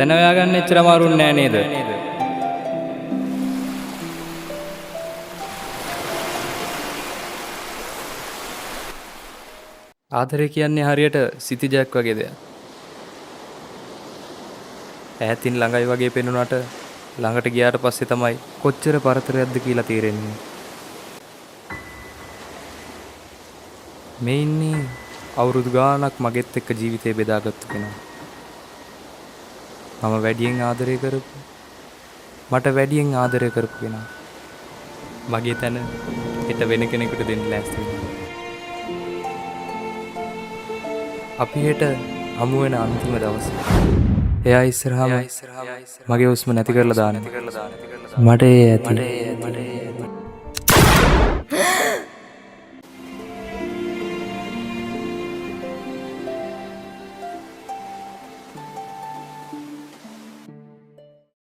තැන හොයාගන්න එච්චර අමාරු නෑ නේද? ආදරය කියන්නේ හරියට සිතිජයක් වගේ දෙයක්. ඈතින් ළඟයි වගේ පෙනුනට ළඟට ගියාට පස්සේ තමයි කොච්චර පරතරයක්ද කියලා තේරෙන්නේ. මේ ඉන්නේ අවුරුදු ගාණක් මගෙත් එක්ක ජීවිතේ බෙදාගත්තු කෙනා. මම වැඩියෙන් ආදරය කරපු, මට වැඩියෙන් ආදරය කරපු කෙනා. මගේ තැන හෙට වෙන කෙනෙකුට දෙන්න ලෑස්ති වෙනවා. අපි හෙට හමු වෙන අන්තිම දවසේ එයා ඉස්සරහම මගේ හුස්ම නැති කරලා දානවා. මට ඒ ඇති